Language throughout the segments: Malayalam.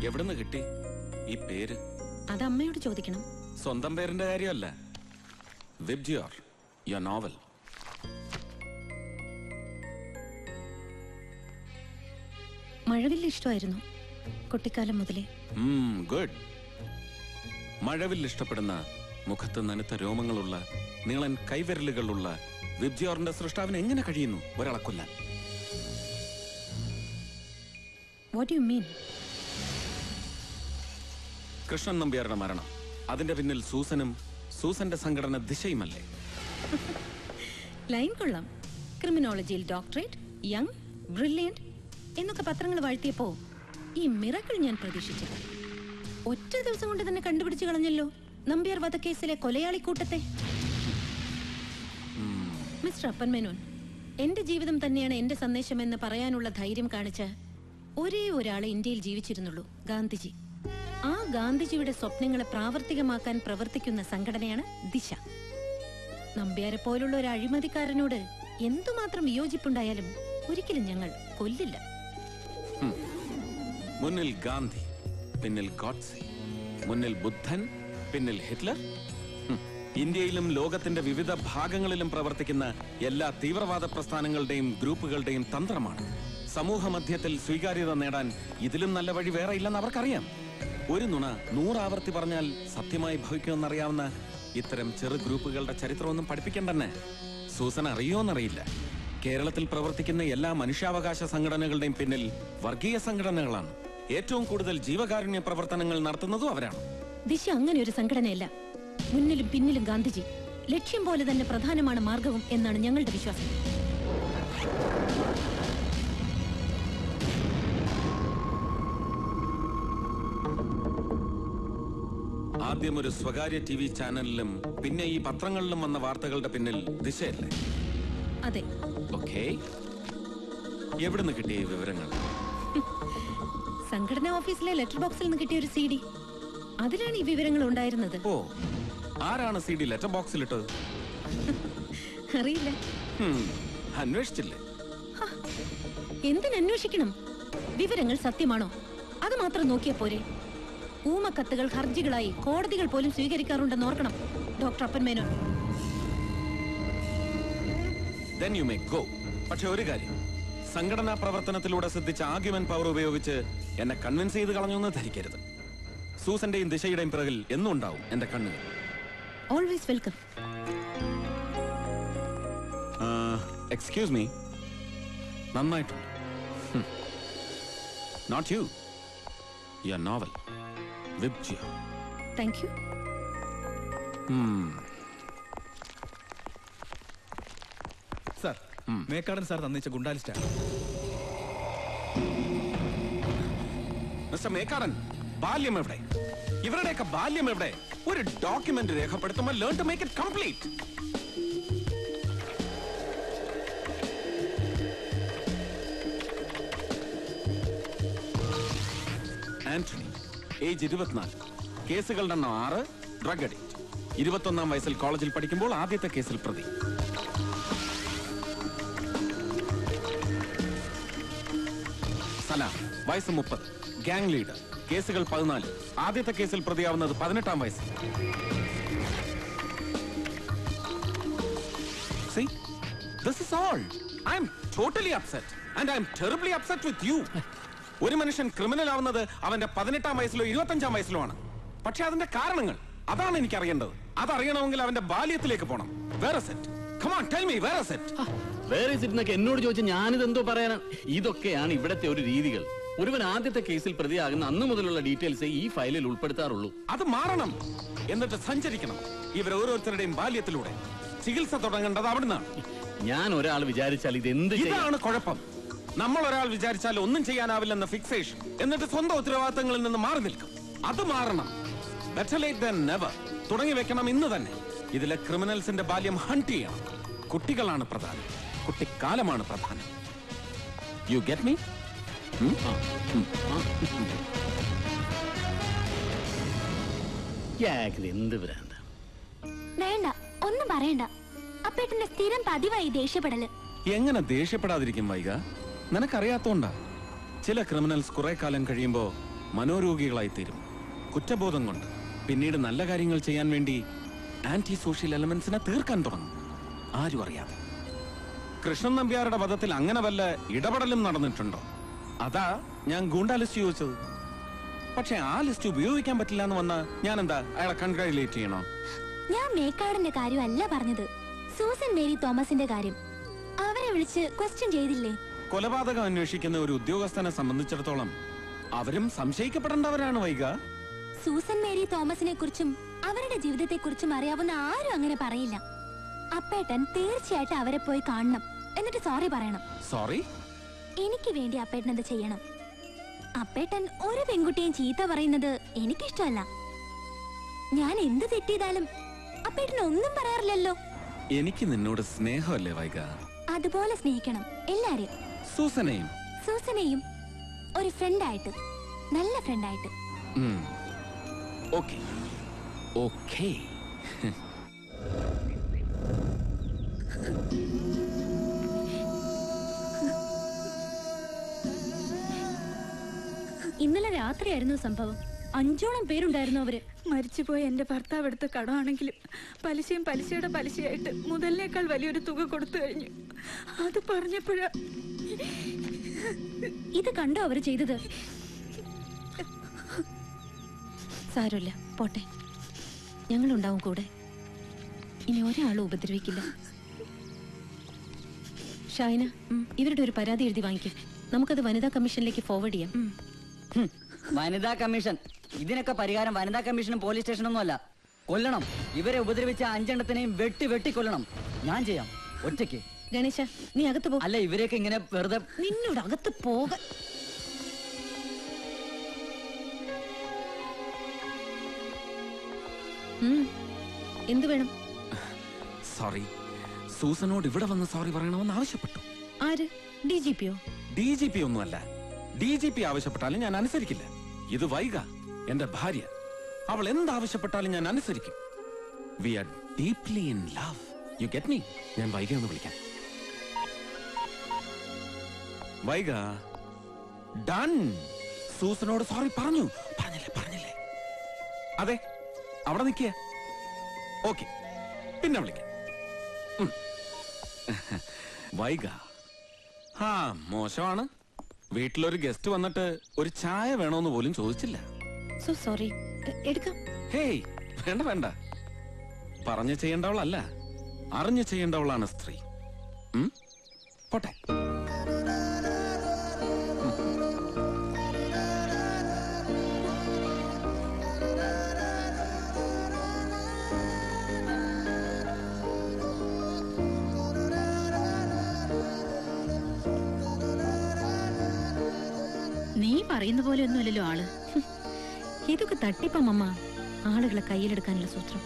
എവിടുന്ന് കിട്ടി ഈ പേര്? അത് അമ്മയോട് ചോദിക്കണം. സ്വന്തം പേരിന്റെ കാര്യമല്ല. VIBGYOR, your novel. മഴവില്ല് ഇഷ്ടമായിരുന്നു കുട്ടിക്കാലം മുതലേ. ഗുഡ്. മഴവില്ല് ഇഷ്ടപ്പെടുന്ന, മുഖത്ത് നനുത്ത രോമങ്ങളുള്ള, നീളൻ കൈവിരലുകളുള്ള വിബ്ജിയോറിന്റെ സൃഷ്ടാവിന് എങ്ങനെ കഴിയുന്നു ഒരാളെ കൊല്ലാൻ? What do you mean? Krishnan നമ്പ്യാരുടെ മരണം, അതിന്റെ പിന്നിൽ സൂസനും സൂസന്റെ സംഘടന ദിശയുമല്ലേ? ലൈൻ കൊള്ളാം. ക്രിമിനോളജിയിൽ ഡോക്ടറേറ്റ്, യങ്, ബ്രില്യന്റ് എന്നൊക്കെ പത്രങ്ങൾ വാഴ്ത്തിയപ്പോ ഈ മിറക്കിൾ ഞാൻ പ്രതീക്ഷിച്ചില്ല. ഒറ്റ ദിവസം കൊണ്ട് തന്നെ കണ്ടുപിടിച്ചു കളഞ്ഞല്ലോ നമ്പ്യാർ വധക്കേസിലെ കൊലയാളിക്കൂട്ടത്തെ. മിസ്റ്റർ അപ്പൻ മേനോൻ, എന്റെ ജീവിതം തന്നെയാണ് എന്റെ സന്ദേശം എന്ന് പറയാനുള്ള ധൈര്യം കാണിച്ച ഒരേ ഒരാളെ ഇന്ത്യയിൽ ജീവിച്ചിരുന്നുള്ളൂ, ഗാന്ധിജി. ആ ഗാന്ധിജിയുടെ സ്വപ്നങ്ങളെ പ്രാവർത്തികമാക്കാൻ പ്രവർത്തിക്കുന്ന സംഘടനയാണ് ദിശ. നമ്പ്യാരെ പോലുള്ള ഒരു അഴിമതിക്കാരനോട് എന്തുമാത്രം വിയോജിപ്പുണ്ടായാലും ഒരിക്കലും ഞങ്ങൾ കൊല്ലില്ല. മുന്നിൽ ഗാന്ധി, പിന്നിൽ ഗോഡ്സെ, മുന്നിൽ ബുദ്ധൻ, പിന്നിൽ ഹിറ്റ്ലർ. ഇന്ത്യയിലും ലോകത്തിന്റെ വിവിധ ഭാഗങ്ങളിലും പ്രവർത്തിക്കുന്ന എല്ലാ തീവ്രവാദ പ്രസ്ഥാനങ്ങളുടെയും ഗ്രൂപ്പുകളുടെയും തന്ത്രമാണ്. സമൂഹ മധ്യത്തിൽ സ്വീകാര്യത നേടാൻ ഇതിലും നല്ല വഴി വേറെ ഇല്ലെന്ന് അവർക്കറിയാം. ഒരു നുണ 100 ആവർത്തി പറഞ്ഞാൽ സത്യമായി ഭവിക്കുമെന്നറിയാവുന്ന ഇത്തരം ചെറു ഗ്രൂപ്പുകളുടെ ചരിത്രമൊന്നും പഠിപ്പിക്കണ്ടെന്നെ. സൂസൻ അറിയോന്നറിയില്ല, കേരളത്തിൽ പ്രവർത്തിക്കുന്ന എല്ലാ മനുഷ്യാവകാശ സംഘടനകളുടെയും പിന്നിൽ വർഗീയ സംഘടനകളാണ്. ഏറ്റവും കൂടുതൽ ജീവകാരുണ്യ പ്രവർത്തനങ്ങൾ നടത്തുന്നതും അവരാണ്. ദിശ അങ്ങനെ ഒരു സംഘടനയല്ല. മുന്നിലും പിന്നിലും ഗാന്ധിജി. ലക്ഷ്യം പോലെ തന്നെ പ്രധാനമാണ് മാർഗവും എന്നാണ് ഞങ്ങളുടെ വിശ്വാസം. ആദ്യം ഒരു സ്വകാര്യ TV ചാനലിലും പിന്നെ ഈ പത്രങ്ങളിലും വന്ന വാർത്തകളുടെ പിന്നിൽ ദിശയല്ലേ? അതെ. ഓക്കേ, എവിടുന്ന് കിട്ടിയ ഈ വിവരങ്ങൾ? സംഘടനാ ഓഫീസിലെ ലെറ്റർ ബോക്സിൽ നിന്ന് കിട്ടിയ ഒരു CD, അതിലാണ് ഈ വിവരങ്ങൾ ഉണ്ടായിരുന്നത്. ഓ, ആരാണ് CD ലെറ്റർ ബോക്സിലിട്ടത്? അറിയില്ല. അന്വേഷിച്ചില്ലേ? എന്തിനന്വേഷിക്കണം? വിവരങ്ങൾ സത്യമാണോ അത് മാത്രം നോക്കിയാ പോരെ? ഊമക്കത്തുകൾ ഹർജികളായി കോടതികൾ പോലും സ്വീകരിക്കാറുണ്ടെന്ന് ഓർക്കണം ഡോക്ടർ അപ്പൻ Menon. Then you may go. പക്ഷെ ഒരു കാര്യം, സംഘടനാ പ്രവർത്തനത്തിലൂടെ സിദ്ധിച്ച ആർഗ്യുമെന്റ് പവർ ഉപയോഗിച്ച് എന്നെ കൺവിൻസ് ചെയ്ത് കളഞ്ഞൊന്ന് ധരിക്കരുത്. സൂസന്റെയും ദിശയുടെയും പിറകിൽ എന്നും ഉണ്ടാവും എന്റെ കണ്ണുകൾ. Always welcome. എക്സ്ക്യൂസ് മീ, നന്നായിട്ടുണ്ട്. Not you, your novel VIBGYOR. Thank you. Sir, Mekkadan sir തന്നിച്ച ഗുണ്ടാലിസ്റ്റാണ്. മിസ്റ്റർ മേക്കാടൻ, ബാല്യം എവിടെ? ഇവരുടെയൊക്കെ ബാല്യം എവിടെ? ഒരു ഡോക്യുമെന്റ് രേഖപ്പെടുത്തുമ്പോൾ learn to make it complete. Antony, age 24, കേസുകളുടെ എണ്ണം 6, ഡ്രഗ് അഡിക്റ്റ്. 21-ാം വയസ്സിൽ കോളേജിൽ പഠിക്കുമ്പോൾ ആദ്യത്തെ കേസിൽ പ്രതി. സലാം, വയസ്സ് 30, ഗാങ് ലീഡർ, കേസുകൾ 14, ആദ്യത്തെ കേസിൽ പ്രതിയാവുന്നത് 18-ാം വയസ്സിൽ. See, this is all. I am totally upset and I am terribly upset with you. ഒരു മനുഷ്യൻ ക്രിമിനൽ ആവുന്നത് അവന്റെ 18-ാം വയസ്സിലോ 25-ാം വയസ്സിലോ ആണ്. പക്ഷെ അതിന്റെ കാരണങ്ങൾ, അതാണ് എനിക്ക് അറിയേണ്ടത്. അതറിയണമെങ്കിൽ അവന്റെ ബാല്യത്തിലേക്ക് പോകണം. Where is it? Come on, tell me, where is it? Where is it എന്നൊക്കെ എന്നോട് ചോദിച്ചാൽ ഞാനിത് എന്തോ പറയാനാണ്? ഇതൊക്കെയാണ് ഇവിടത്തെ ഒരു രീതികൾ. ഒരുവൻ ആദ്യത്തെ കേസിൽ പ്രതിയാകുന്ന അന്ന് മുതലുള്ള ഡീറ്റെയിൽസ് ഈ ഫയലിൽ ഉൾപ്പെടുത്താറുള്ളൂ. അത് മാറണം. എന്നിട്ട് സഞ്ചരിക്കണം ഇവർ ഓരോരുത്തരുടെയും ബാല്യത്തിലൂടെ. ചികിത്സ തുടങ്ങേണ്ടത് അവിടുന്നാണ്. ഞാൻ ഒരാൾ വിചാരിച്ചാൽ ഇതാണ് കുഴപ്പം. നമ്മൾ ഒരാൾ വിചാരിച്ചാൽ ഒന്നും ചെയ്യാനാവില്ലെന്ന ഫിക്സേഷൻ, എന്നിട്ട് സ്വന്തം ഉത്തരവാദിത്തങ്ങളിൽ നിന്ന് മാറി നിൽക്കും. അത് മാറണം. Better late than never. തുടങ്ങി വെക്കണം ഇന്ന് തന്നെ. ഇതിലെ ക്രിമിനൽസിന്റെ ബാല്യം ഹണ്ട് ചെയ്യണം. കുട്ടികളാണ് പ്രധാനം, കുട്ടിക്കാലമാണ് പ്രധാനം. U get me? എന്ത് വേണ്ട വേണ്ട, ഒന്നും പറയണ്ട. അപ്പേട്ടന്റെ സ്ഥിരം പതിവായി ദേഷ്യപ്പെടല്. എങ്ങനെ ദേഷ്യപ്പെടാതിരിക്കും വൈക? നിനക്കറിയാത്തോണ്ടാ. ചില ക്രിമിനൽസ് കുറെ കാലം കഴിയുമ്പോ മനോരോഗികളായി തീരും. കുറ്റബോധം കൊണ്ട് പിന്നീട് നല്ല കാര്യങ്ങൾ ചെയ്യാൻ വേണ്ടി ആന്റി സോഷ്യൽ എലമെന്റ്സിനെ തീർക്കാൻ തുടങ്ങും, ആരും അറിയാതെ. കൃഷ്ണൻ നമ്പ്യാരുടെ വധത്തിൽ അങ്ങനെ വല്ല ഇടപെടലും നടന്നിട്ടുണ്ടോ? അതാ ഞാൻ ഗൂണ്ടാ ലിസ്റ്റ് ചോദിച്ചത്. പക്ഷെ ആ ലിസ്റ്റ് ഉപയോഗിക്കാൻ പറ്റില്ല എന്ന് വന്നാ ഞാൻ എന്താ അയാളെ കൺഗ്രാജുലേറ്റ് ചെയ്യണോ? ഞാൻ മേക്കാടിന്റെ കാര്യമല്ല പറഞ്ഞത്, സൂസൻ മേരി തോമസിന്റെ കാര്യം. അവരെ വിളിച്ച് ക്വസ്റ്റ്യൻ ചെയ്തില്ലേ? കൊലപാതകം അന്വേഷിക്കുന്ന ഒരു ഉദ്യോഗസ്ഥനെ സംബന്ധിച്ചിടത്തോളം അവരും സംശയിക്കപ്പെടേണ്ടവരാണ് വൈക. സൂസൻ മേരി തോമസിനെ കുറിച്ചും അവരുടെ ജീവിതത്തെ കുറിച്ചും അറിയാവുന്ന ആരും അങ്ങനെ പറയില്ല. അപ്പേട്ടൻ തീർച്ചയായിട്ടും അവരെ പോയി കാണണം, എന്നിട്ട് സോറി പറയണം. സോറി? എനിക്ക് വേണ്ടി അപ്പേട്ടൻ അത് ചെയ്യണം. അപ്പേട്ടൻ ഒരു പെൺകുട്ടിയും ചീത്ത പറയുന്നത് എനിക്കിഷ്ടമല്ല. ഞാൻ എന്ത് തെറ്റിയതാലും അപ്പേട്ടൻ ഒന്നും പറയാറില്ലല്ലോ. എനിക്ക് നിന്നോട് സ്നേഹമല്ലേ വൈക? അതുപോലെ സ്നേഹിക്കണം എല്ലാരെയും. സൂസനെയും? സൂസനെയും ഒരു ഫ്രണ്ടായിട്ട്, നല്ല ഫ്രണ്ടായിട്ട്. Okay okay. ഇന്നലെ രാത്രിയായിരുന്നു സംഭവം. 5ഓളം പേരുണ്ടായിരുന്നു അവര്. മരിച്ചുപോയ എന്റെ ഭർത്താവ് എടുത്ത കടമാണെങ്കിലും പലിശയും പലിശയുടെ പലിശയായിട്ട് മുതലിനേക്കാൾ വലിയൊരു തുക കൊടുത്തു കഴിഞ്ഞു. അത് പറഞ്ഞപ്പോഴാ. ഇത് കണ്ടോ അവര് ചെയ്തത്? സാരമില്ല, പോട്ടെ, ഞങ്ങളുണ്ടാവും കൂടെ. ഇനി ഒരാളും ഉപദ്രവിക്കില്ല. ഷൈന, ഇവരുടെ ഒരു പരാതി എഴുതി വാങ്ങിക്കും. നമുക്കത് വനിതാ കമ്മീഷനിലേക്ക് ഫോർവേഡ് ചെയ്യാം. വനിതാ കമ്മീഷൻ? ഇതിനൊക്കെ പരിഹാരം വനിതാ കമ്മീഷനും പോലീസ് സ്റ്റേഷനൊന്നും അല്ല. കൊല്ലണം. ഇവരെ ഉപദ്രവിച്ച 5 എണ്ണത്തിനെയും വെട്ടി കൊല്ലണം. ഞാൻ ചെയ്യാം, ഒറ്റയ്ക്ക്. ഗണേശ, നീ അകത്ത് പോ. അല്ല, ഇവരെയൊക്കെ ഇങ്ങനെ വെറുതെ. നിന്നോട് അകത്ത് പോക. എന്തു വേണം? സോറി, സൂസനോട് ഇവിടെ വന്ന് സോറി പറയണമെന്ന് ആവശ്യപ്പെട്ടു. ആര്? DGP-യോ? DGP ഒന്നുമല്ല. DGP ആവശ്യപ്പെട്ടാലും ഞാൻ അനുസരിക്കില്ല. ഇത് വൈക, എന്റെ ഭാര്യ. അവൾ എന്താവശ്യപ്പെട്ടാലും ഞാൻ അനുസരിക്കും. We are deeply in love. You get me? ഞാൻ വൈക എന്ന് വിളിക്കാം. വൈക, ഡൺ. സൂസനോട് സോറി പറഞ്ഞില്ലേ? അതെ, അവിടെ നിൽക്കുക. ഓക്കെ, പിന്നെ വിളിക്കാം. വൈക, മോശമാണ്. വീട്ടിലൊരു ഗസ്റ്റ് വന്നിട്ട് ഒരു ചായ വേണോന്ന് പോലും ചോദിച്ചില്ല. So sorry. എടുക്കാം. ഹേയ്, വേണ്ട. പറഞ്ഞു ചെയ്യേണ്ടവളല്ല, അറിഞ്ഞു ചെയ്യേണ്ടവളാണ് സ്ത്രീ. പോട്ടെ. നീ പറയുന്ന പോലെ ഒന്നുമല്ലല്ലോ ആള്. ഇതൊക്കെ തട്ടിപ്പമ്മ. ആളുകളെ കയ്യിലെടുക്കാനുള്ള സൂത്രം.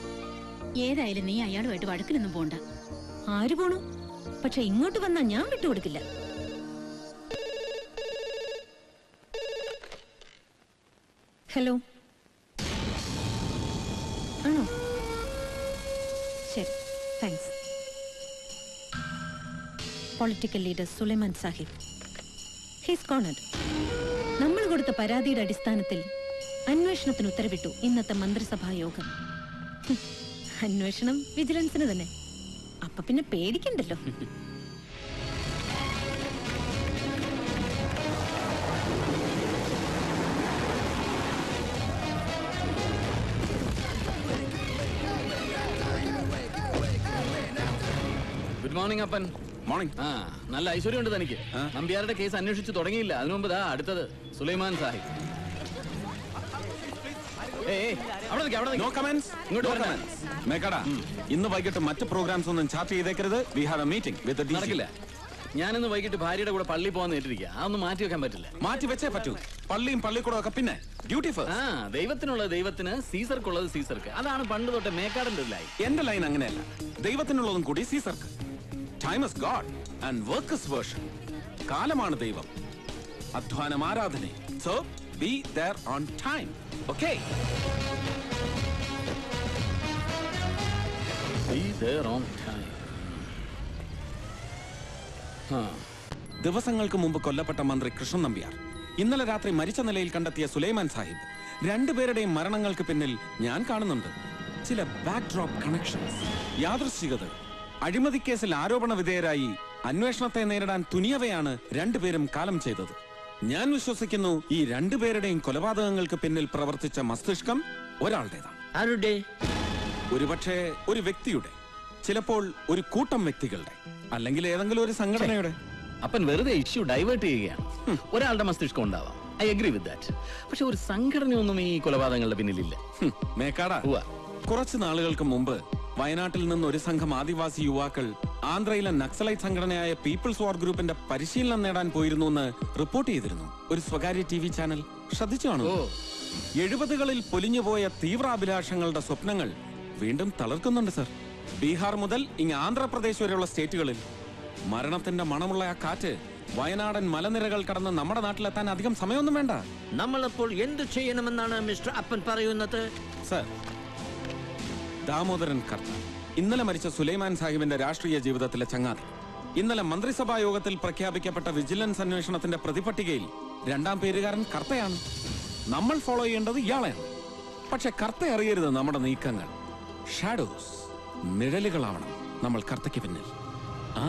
ഏതായാലും നീ അയാളുമായിട്ട് വഴക്കിനൊന്നും പോണ്ട. ആര് പോണു? പക്ഷെ ഇങ്ങോട്ട് വന്നാ ഞാൻ വിട്ടുകൊടുക്കില്ല. ഹലോ, ആണോ? ശരി, thanks. Political leader Sulaiman Sahib, he's cornered. നമ്മൾ കൊടുത്ത പരാതിയുടെ അടിസ്ഥാനത്തിൽ അന്വേഷണത്തിന് ഉത്തരവിട്ടു ഇന്നത്തെ മന്ത്രിസഭാ യോഗം. അന്വേഷണം വിജിലൻസിന് തന്നെ. അപ്പൊ പിന്നെ പേടിക്കണ്ടല്ലോ. ഗുഡ് മോർണിംഗ് അപ്പൻ. മോർണിംഗ്. നല്ല ഐശ്വര്യമുണ്ട് തനിക്ക്. നമ്പ്യാരുടെ കേസ് അന്വേഷിച്ചു തുടങ്ങിയില്ല. അതിനു മുമ്പ് അടുത്തത് സുലൈമാൻ സാഹിബ്. ഇന്ന് വൈകിട്ട് മറ്റ് പ്രോഗ്രാംസ് ഒന്നും ചാർട്ട് ചെയ്തേക്കരുത്. We have a meeting with the നടക്കില്ല. ഞാനിന്ന് വൈകിട്ട് ഭാര്യയുടെ കൂടെ പള്ളി പോകാൻ നേരിട്ടിരിക്കുക. അതൊന്നും മാറ്റി വെക്കാൻ പറ്റില്ല. മാറ്റി വെച്ചേ പറ്റൂ. പള്ളിയും പള്ളിക്കൂടം ഒക്കെ പിന്നെ ഡ്യൂട്ടി ഫസ്റ്റ്. ദൈവത്തിനുള്ളത് ദൈവത്തിന്, സീസർക്കുള്ളത് സീസർക്ക്. അതാണ് പണ്ട് തൊട്ട് മേക്കാടന്റെ ലൈൻ. എന്റെ ലൈൻ അങ്ങനെയല്ല. ദൈവത്തിനുള്ളതും കൂടി സീസർക്ക്. Time is god and work is worship. കാലമാണ് ദൈവം, അധ്വാനം ആരാധന. So be there on time. Okay? Be there on time. ദിവസങ്ങൾക്ക് മുമ്പ് കൊല്ലപ്പെട്ട മന്ത്രി കൃഷ്ണൻ നമ്പ്യാർ ഇന്നലെ രാത്രി മരിച്ച നിലയിൽ കണ്ടെത്തിയ സുലൈമാൻ സാഹിബ്, രണ്ടുപേരുടെയും മരണങ്ങൾക്ക് പിന്നിൽ ഞാൻ കാണുന്നുണ്ട് ചില ബാക്ക്ഡ്രോപ്പ് കണക്ഷൻസ്, യാദൃശ്ചികത. അഴിമതി കേസിൽ ആരോപണ വിധേയരായി അന്വേഷണത്തെ നേരിടാൻ തുനിയവയാണ് രണ്ടുപേരും കാലം ചെയ്തത്. ഞാൻ വിശ്വസിക്കുന്നു ഈ രണ്ടുപേരുടെയും കൊലപാതകങ്ങൾക്ക് പിന്നിൽ പ്രവർത്തിച്ച മസ്തിഷ്കം ഒരാളുടേതാണ്. ആരുടെ? ഒരുപക്ഷെ ഒരു വ്യക്തിയുടെ, ചിലപ്പോൾ ഒരു കൂട്ടം വ്യക്തികളുടെ, അല്ലെങ്കിൽ ഏതെങ്കിലും ഒരു സംഘടനയുടെ. അപ്പൻ വെറുതെ ഇഷ്യൂ ഡൈവേർട്ട് ചെയ്യുകയാണ്. ഒരാളുടെ മസ്തിഷ്കം ഉണ്ടാവാം, ഐ അഗ്രി വിത്ത് ദാറ്റ്. പക്ഷെ ഒരു സംഘടനയൊന്നും ഈ കൊലപാതകങ്ങളുടെ പിന്നിലില്ല. മേക്കാട, കുറച്ചു നാളുകൾക്ക് മുമ്പ് വയനാട്ടിൽ നിന്ന് ഒരു സംഘം ആദിവാസി യുവാക്കൾ ആന്ധ്രയിലെ നക്സലൈറ്റ് സംഘടനയായ പീപ്പിൾസ് വാർ ഗ്രൂപ്പിന്റെ പരിശീലനം നേടാൻ പോയിരുന്നു എന്ന് റിപ്പോർട്ട് ചെയ്തിരുന്നു ഒരു സ്വകാര്യ TV ചാനൽ. ശ്രദ്ധിച്ചു കാണൂ. 70കളിൽ പൊലിഞ്ഞുപോയ തീവ്രാഭിലാഷങ്ങളുടെ സ്വപ്നങ്ങൾ വീണ്ടും തളർക്കുന്നുണ്ട് സർ. ബീഹാർ മുതൽ ഇങ്ങ് ആന്ധ്രാപ്രദേശ് വരെയുള്ള സ്റ്റേറ്റുകളിൽ മരണത്തിന്റെ മണമുള്ള ആ കാറ്റ് വയനാടൻ മലനിരകൾ കടന്ന് നമ്മുടെ നാട്ടിലെത്താൻ അധികം സമയമൊന്നും വേണ്ട. നമ്മളപ്പോൾ എന്ത് ചെയ്യണമെന്നാണ് മിസ്റ്റർ അപ്പൻ പറയുന്നത്? സർ, ദാമോദരൻ കർത്ത, ഇന്നലെ മരിച്ച സുലൈമാൻ സാഹിബിന്റെ രാഷ്ട്രീയ ജീവിതത്തിലെ ചങ്ങാതി, ഇന്നലെ മന്ത്രിസഭാ യോഗത്തിൽ പ്രഖ്യാപിക്കപ്പെട്ട വിജിലൻസ് അന്വേഷണത്തിന്റെ പ്രതിപട്ടികയിൽ 2ാം പേരുകാരൻ കർത്തയാണ്. നമ്മൾ ഫോളോ ചെയ്യേണ്ടത് ഇയാളെയാണ്. പക്ഷെ കർത്ത അറിയരുത് നമ്മുടെ നീക്കങ്ങൾ. ഷാഡോസ്, നിഴലുകളാവണം നമ്മൾ കർത്തയ്ക്ക് പിന്നിൽ. ആ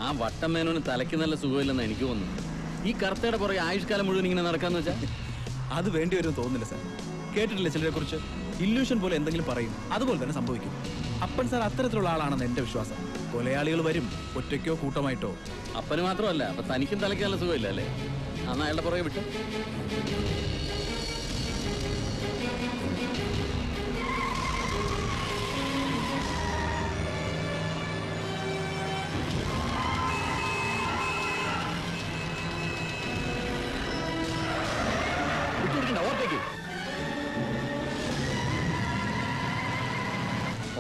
ആ വട്ടമേനോന് തലയ്ക്ക് നല്ല സുഖമില്ലെന്ന് എനിക്ക് തോന്നുന്നു. ഈ കർത്തയുടെ പുറകെ ആയുഷ്കാലം മുഴുവൻ ഇങ്ങനെ നടക്കാന്ന് വെച്ചാൽ അത് വേണ്ടി വരും തോന്നുന്നില്ല സാർ. കേട്ടിട്ടില്ല ചിലരെ കുറിച്ച് ഇല്യൂഷൻ പോലെ എന്തെങ്കിലും പറയും, അതുപോലെ തന്നെ സംഭവിക്കും. അപ്പൻ സാർ അത്തരത്തിലുള്ള ആളാണെന്ന് എന്റെ വിശ്വാസം. കൊലയാളികൾ വരും, ഒറ്റയ്ക്കോ കൂട്ടമായിട്ടോ. അപ്പന് മാത്രമല്ല, അപ്പൊ തനിക്കും തലയ്ക്ക് നല്ല സുഖമില്ല അല്ലേ? അന്ന് അയാളുടെ പുറകെ വിട്ടു.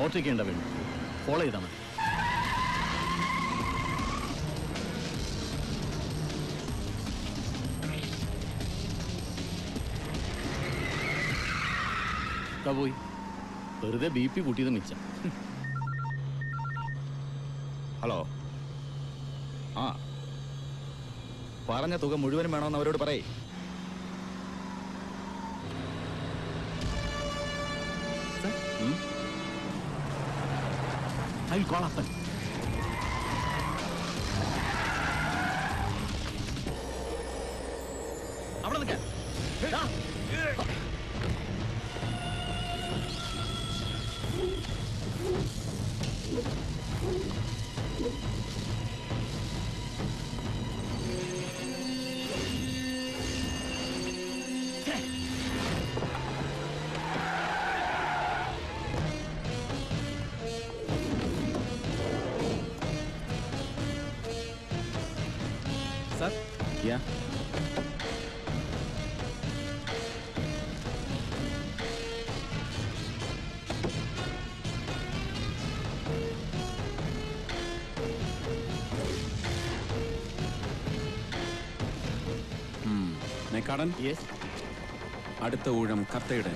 ഓർത്തിക്കേണ്ട വേണം, ഫോളോ ചെയ്താൽ മതി. പോയി വെറുതെ BP കൂട്ടിയത് മിച്ചം. ഹലോ, ആ പറഞ്ഞ തുക മുഴുവനും വേണമെന്ന് അവരോട് പറയേ. I will call Appan. അവിടെ നിൽക്കാൻ. Sir, Yeah. മേക്കാടൻ, Yes. അടുത്ത ഊഴം കർത്തയുടെ.